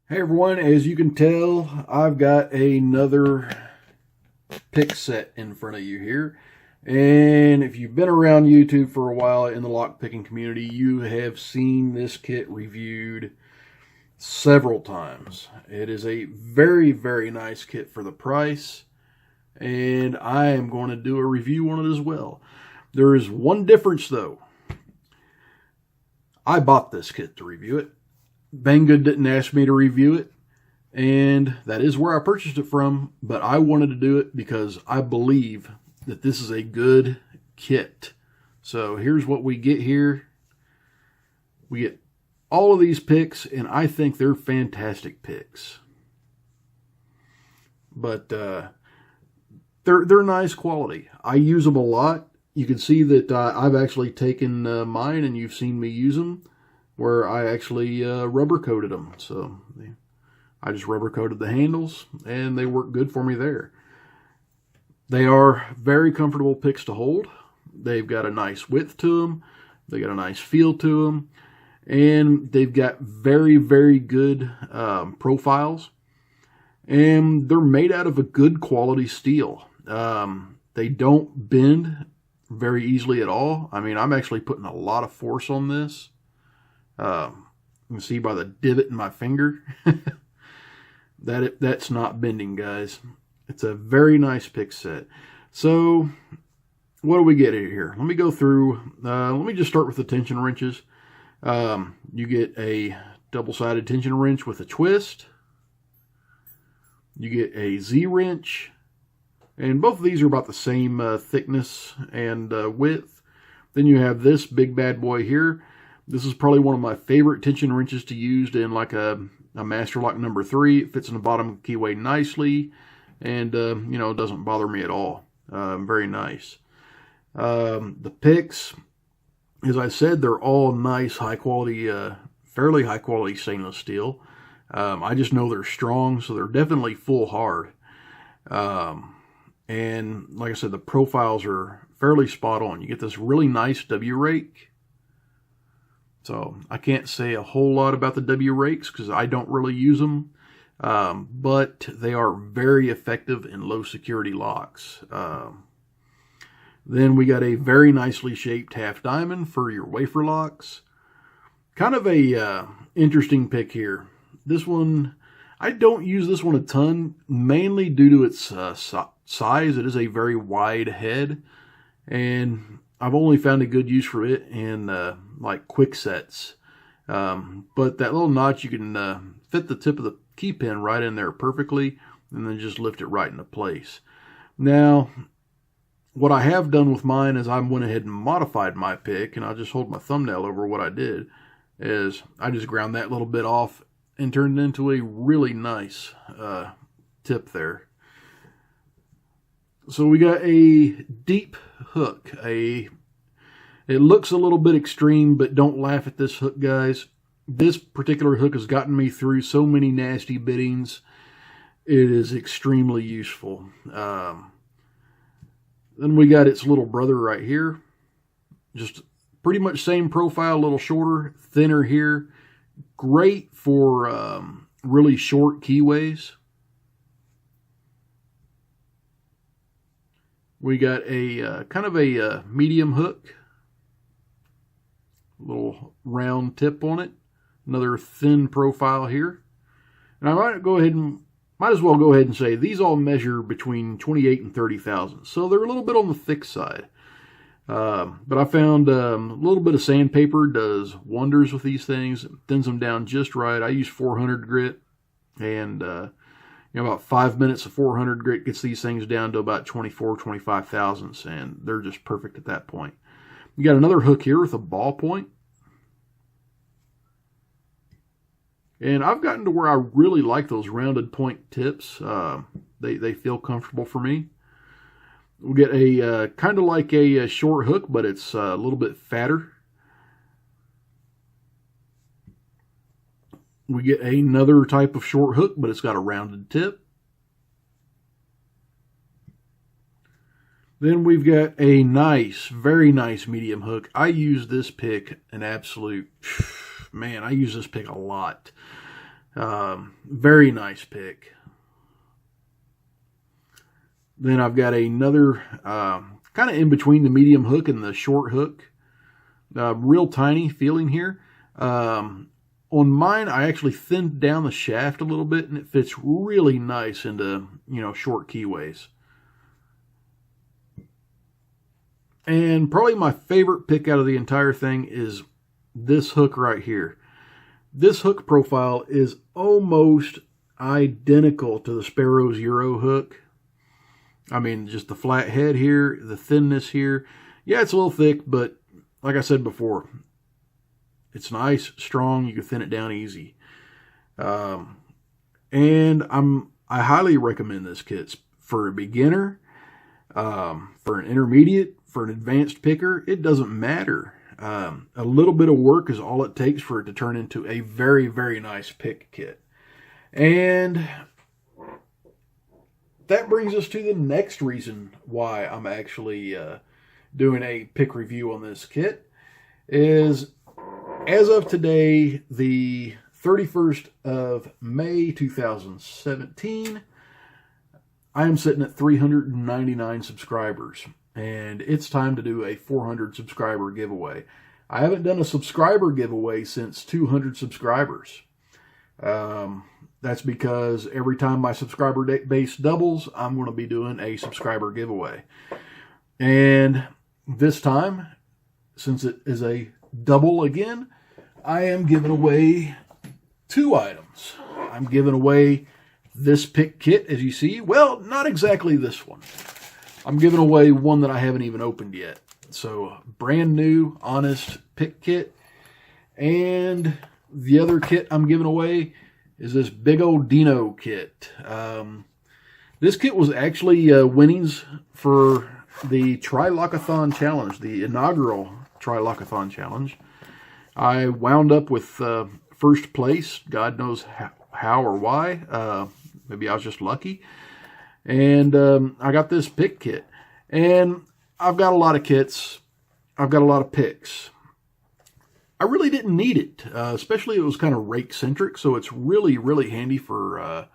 Hey everyone, as you can tell, I've got another pick set in front of you here. And if you've been around YouTube for a while in the lock picking community, you have seen this kit reviewed several times. It is a very, very nice kit for the price, and I am going to do a review on it as well. There is one difference though. I bought this kit to review it. Banggood didn't ask me to review it, and that is where I purchased it from, but I wanted to do it because I believe that this is a good kit. So here's what we get here. We get all of these picks, and I think they're fantastic picks. But they're nice quality. I use them a lot. You can see that I've actually taken mine, and you've seen me use them, where I actually rubber coated them. So I just rubber coated the handles, and they work good for me there. They are very comfortable picks to hold. They've got a nice width to them. They got a nice feel to them. And they've got very, very good profiles. And they're made out of a good quality steel. They don't bend very easily at all. I mean, I'm actually putting a lot of force on this. You can see by the divot in my finger that that's not bending, guys. It's a very nice pick set. So what do we get here? Let me go through. Let me just start with the tension wrenches. You get a double-sided tension wrench with a twist. You get a Z-wrench. And both of these are about the same thickness and width. Then you have this big bad boy here. This is probably one of my favorite tension wrenches to use in like a Master Lock number 3. It fits in the bottom keyway nicely, and you know, it doesn't bother me at all. Very nice. The picks, as I said, they're all nice, high quality, fairly high quality stainless steel. I just know they're strong, so they're definitely full hard. And like I said, the profiles are fairly spot on. You get this really nice W rake. So I can't say a whole lot about the W rakes because I don't really use them, but they are very effective in low security locks. Then we got a very nicely shaped half diamond for your wafer locks. Kind of a interesting pick here. This one, I don't use this one a ton, mainly due to its size. It is a very wide head, and I've only found a good use for it in like quick sets. But that little notch, you can fit the tip of the key pin right in there perfectly, and then just lift it right into place. Now, what I have done with mine is I went ahead and modified my pick, and I'll just hold my thumbnail over what I did, is I just ground that little bit off and turned it into a really nice tip there. So we got a deep hook. It looks a little bit extreme, but don't laugh at this hook, guys. This particular hook has gotten me through so many nasty biddings. It is extremely useful. Then we got its little brother right here. Just pretty much same profile, a little shorter, thinner here. Great for really short keyways. We got a kind of a medium hook. Little round tip on it. Another thin profile here. And I might as well go ahead and say these all measure between 28 and 30 thousandths. So they're a little bit on the thick side. But I found a little bit of sandpaper does wonders with these things. It thins them down just right. I use 400 grit, and you know, about 5 minutes of 400 grit gets these things down to about 24, 25 thousandths, and they're just perfect at that point. You got another hook here with a ball point. And I've gotten to where I really like those rounded point tips. They feel comfortable for me. We get a kind of like a short hook, but it's a little bit fatter. We get another type of short hook, but it's got a rounded tip. Then we've got a nice, very nice medium hook. I use this pick an absolute, man, I use this pick a lot. Very nice pick. Then I've got another kind of in between the medium hook and the short hook. Real tiny feeling here. On mine, I actually thinned down the shaft a little bit, and it fits really nice into, short keyways. And probably my favorite pick out of the entire thing is this hook right here. This hook profile is almost identical to the Sparrow's Euro hook. I mean, just the flat head here, the thinness here. Yeah, it's a little thick, but like I said before, it's nice, strong. You can thin it down easy. And I highly recommend this kit for a beginner, for an intermediate, for an advanced picker. It doesn't matter. A little bit of work is all it takes for it to turn into a very, very nice pick kit. And that brings us to the next reason why I'm actually doing a pick review on this kit is, as of today, the 31st of May 2017, I am sitting at 399 subscribers, and it's time to do a 400 subscriber giveaway. I haven't done a subscriber giveaway since 200 subscribers. That's because every time my subscriber base doubles, I'm going to be doing a subscriber giveaway. And this time, since it is a double again, I am giving away 2 items. I'm giving away this pick kit, as you see. Well, not exactly this one. I'm giving away one that I haven't even opened yet. So, brand new, honest pick kit. And the other kit I'm giving away is this big old Dino kit. This kit was actually winnings for the Tri-Lockathon Challenge, the inaugural Tri-Lockathon Challenge. I wound up with first place. God knows how or why. Maybe I was just lucky. And I got this pick kit. And I've got a lot of kits. I've got a lot of picks. I really didn't need it, especially it was kind of rake-centric, so it's really, really handy for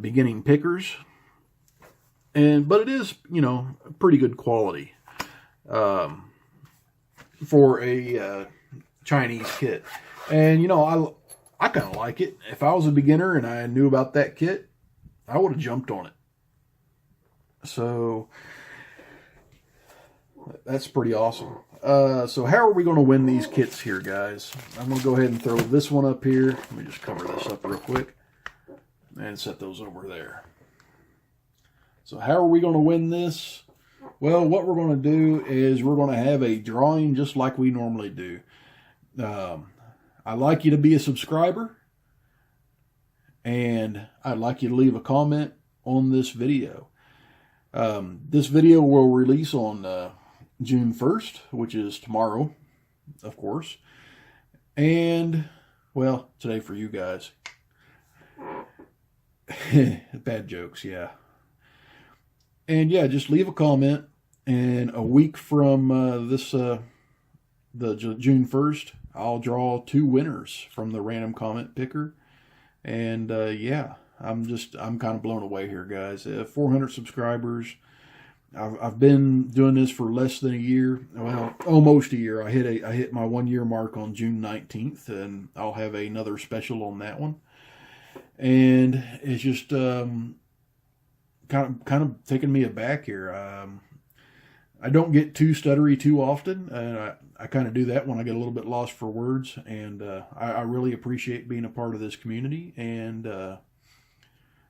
beginning pickers. But it is, pretty good quality for a Chinese kit. And, I kind of like it. If I was a beginner and I knew about that kit, I would have jumped on it. So that's pretty awesome. So how are we going to win these kits here, guys? I'm going to go ahead and throw this one up here. Let me just cover this up real quick and set those over there. So how are we going to win this? Well, what we're going to do is we're going to have a drawing just like we normally do. I'd like you to be a subscriber, and I'd like you to leave a comment on this video. This video will release on June 1st, which is tomorrow, of course. And, well, today for you guys. Bad jokes, yeah. And, yeah, just leave a comment. And a week from the June 1st, I'll draw 2 winners from the random comment picker. And, yeah, I'm kind of blown away here, guys. 400 subscribers. I've been doing this for less than a year. Well, almost a year. I hit my 1 year mark on June 19th, and I'll have another special on that one. And it's just kind of taking me aback here. I don't get too stuttery too often, and I kind of do that when I get a little bit lost for words. And I really appreciate being a part of this community. And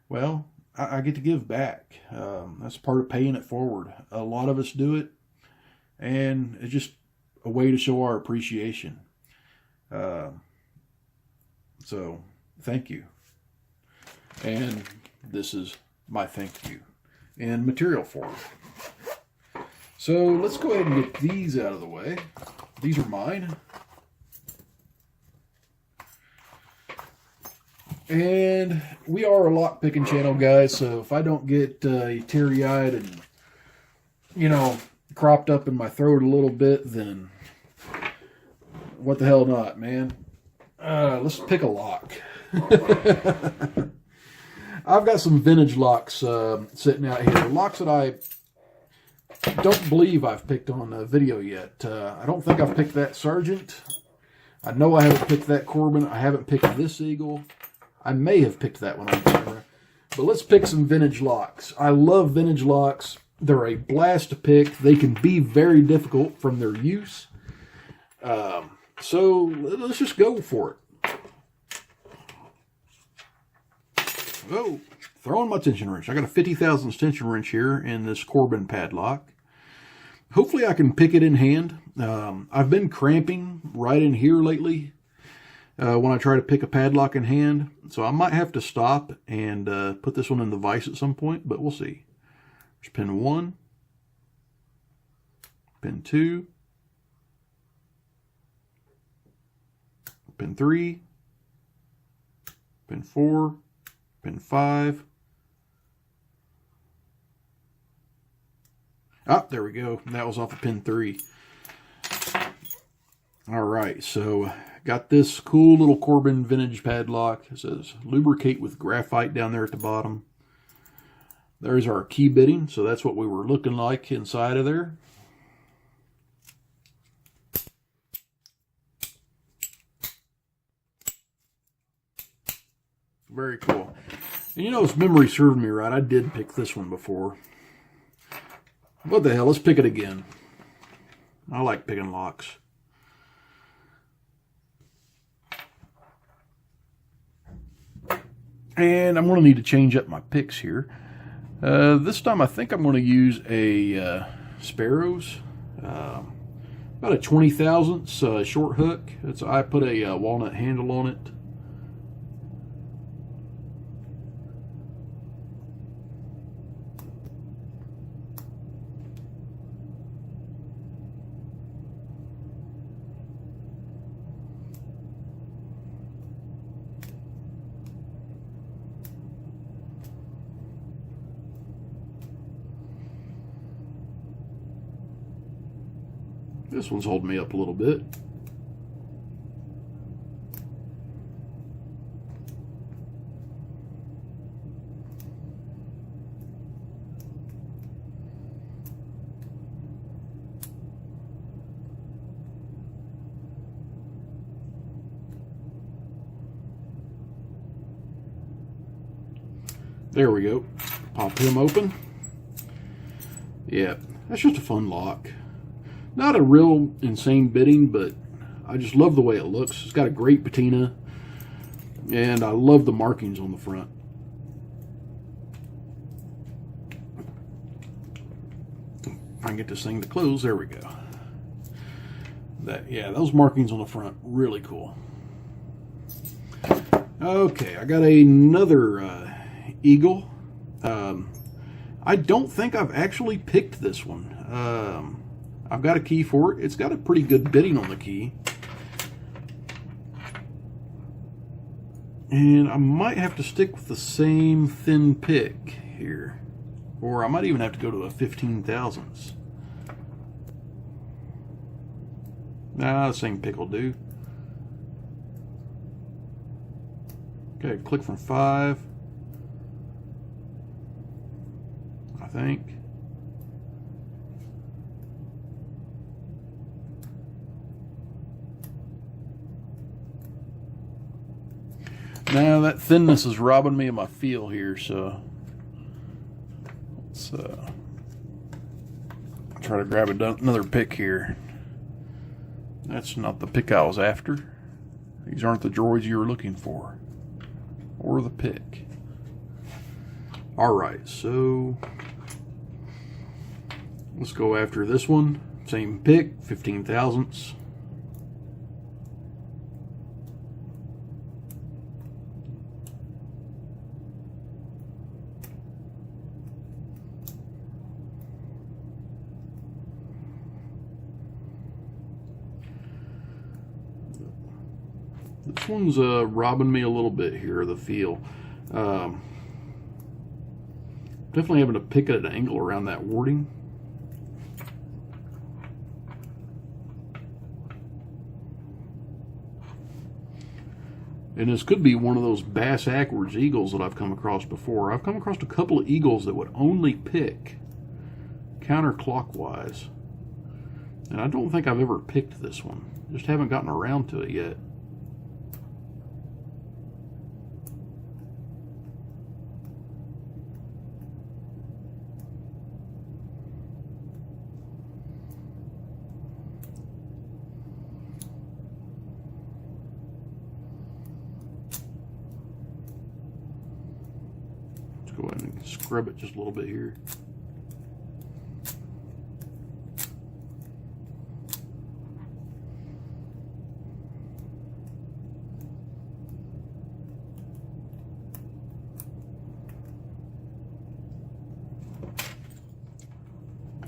well, I get to give back. That's part of paying it forward. A lot of us do it, and it's just a way to show our appreciation. So, thank you. And this is my thank you in material form. So, let's go ahead and get these out of the way. These are mine. And we are a lock picking channel, guys, so if I don't get teary-eyed and, cropped up in my throat a little bit, then what the hell not, man. Let's pick a lock. I've got some vintage locks sitting out here. Locks that I don't believe I've picked on video yet. I don't think I've picked that Sergeant. I know I haven't picked that Corbin. I haven't picked this Eagle. I may have picked that one on camera. But let's pick some vintage locks. I love vintage locks. They're a blast to pick. They can be very difficult from their use. So let's just go for it. Oh, throwing my tension wrench. I got a 50 thousandths tension wrench here in this Corbin padlock. Hopefully I can pick it in hand. I've been cramping right in here lately when I try to pick a padlock in hand. So I might have to stop and put this one in the vise at some point, but we'll see. There's pin 1, pin 2, pin 3, pin 4, pin 5. Ah, there we go. That was off of pin 3. All right, so got this cool little Corbin vintage padlock. It says lubricate with graphite down there at the bottom. There's our key bitting, so that's what we were looking like inside of there. Very cool. And you know, if memory served me right, I did pick this one before. What the hell, let's pick it again. I like picking locks. And I'm going to need to change up my picks here. This time I think I'm going to use a Sparrows. About a 20 thousandths short hook. I put a walnut handle on it. This one's holding me up a little bit. There we go. Pop him open. Yeah, that's just a fun lock. Not a real insane bitting, but I just love the way it looks. It's got a great patina, and I love the markings on the front. If I can get this thing to close, there we go. Yeah, those markings on the front, really cool. Okay, I got another Eagle. I don't think I've actually picked this one. I've got a key for it. It's got a pretty good bitting on the key. And I might have to stick with the same thin pick here. Or I might even have to go to a 15 thousandths. Nah, the same pick will do. Okay, click from 5. I think. Now that thinness is robbing me of my feel here, so let's try to grab another pick here. That's not the pick I was after. These aren't the droids you were looking for, or the pick. Alright, so let's go after this one. Same pick, 15 thousandths. This one's robbing me a little bit here, the feel. Definitely having to pick at an angle around that warding. And this could be one of those bass backwards eagles that I've come across before. I've come across a couple of eagles that would only pick counterclockwise. And I don't think I've ever picked this one. Just haven't gotten around to it yet. Let's go ahead and scrub it just a little bit here.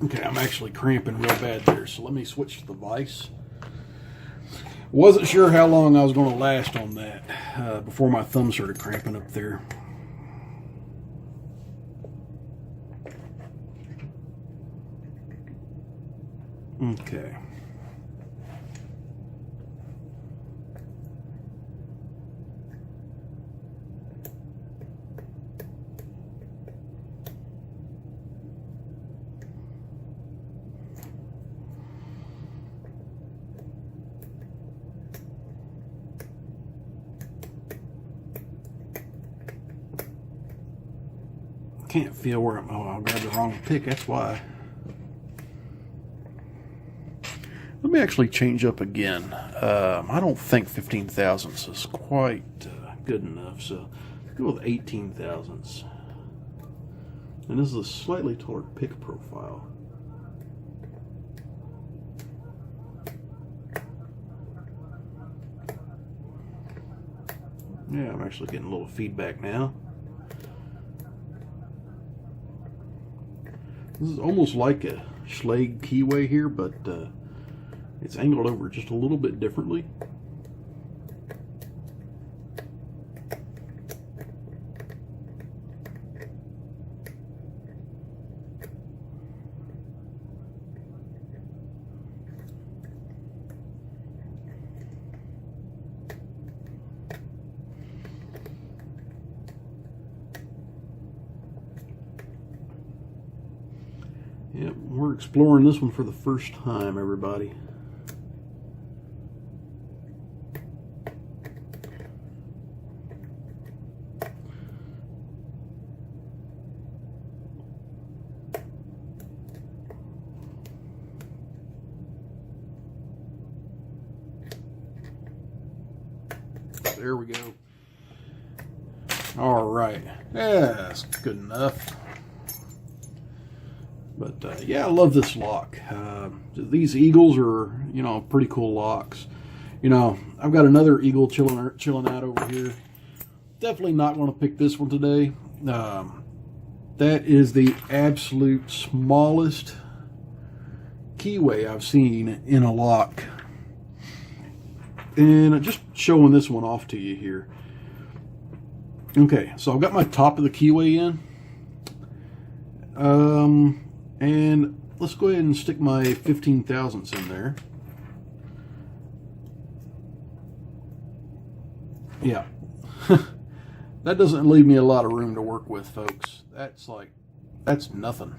Okay, I'm actually cramping real bad there, so let me switch to the vise. Wasn't sure how long I was going to last on that before my thumb started cramping up there. Okay. Can't feel where I'm. Oh, I'll grab the wrong pick. That's why. Let me actually change up again. I don't think 15 thousandths is quite good enough, so let's go with 18 thousandths. And this is a slightly taller pick profile. Yeah, I'm actually getting a little feedback now. This is almost like a Schlage keyway here, but it's angled over just a little bit differently. Yep, we're exploring this one for the first time, everybody. There we go. All right. Yeah, that's good enough. But yeah, I love this lock. These eagles are, you know, pretty cool locks. You know, I've got another eagle chilling out over here. Definitely not going to pick this one today. That is the absolute smallest keyway I've seen in a lock. And just showing this one off to you here. Okay, so I've got my top of the keyway in. And let's go ahead and stick my 15 thousandths in there. Yeah. That doesn't leave me a lot of room to work with, folks. That's nothing.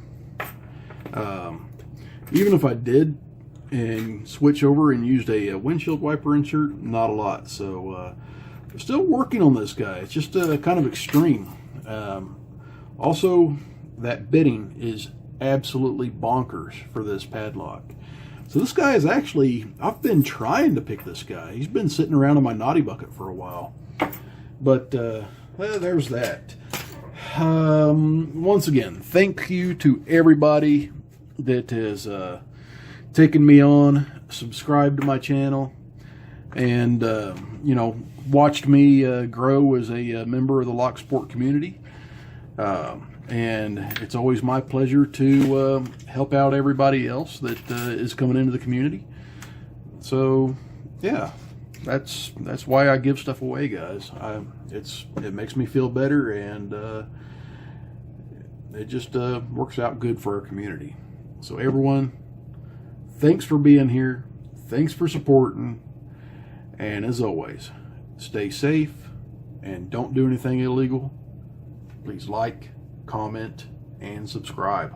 Even if I did and switch over and used a windshield wiper insert, not a lot. So still working on this guy. It's just kind of extreme. Also, that bitting is absolutely bonkers for this padlock. So this guy is actually, I've been trying to pick this guy. He's been sitting around in my naughty bucket for a while. But well, there's that. Once again, thank you to everybody that has taken me on, subscribed to my channel, and you know, watched me grow as a member of the Locksport community. And it's always my pleasure to help out everybody else that is coming into the community. So, yeah, that's why I give stuff away, guys. It makes me feel better, and it just works out good for our community. So, everyone, thanks for being here. Thanks for supporting. And as always, Stay safe and don't do anything illegal. Please like, comment, and subscribe.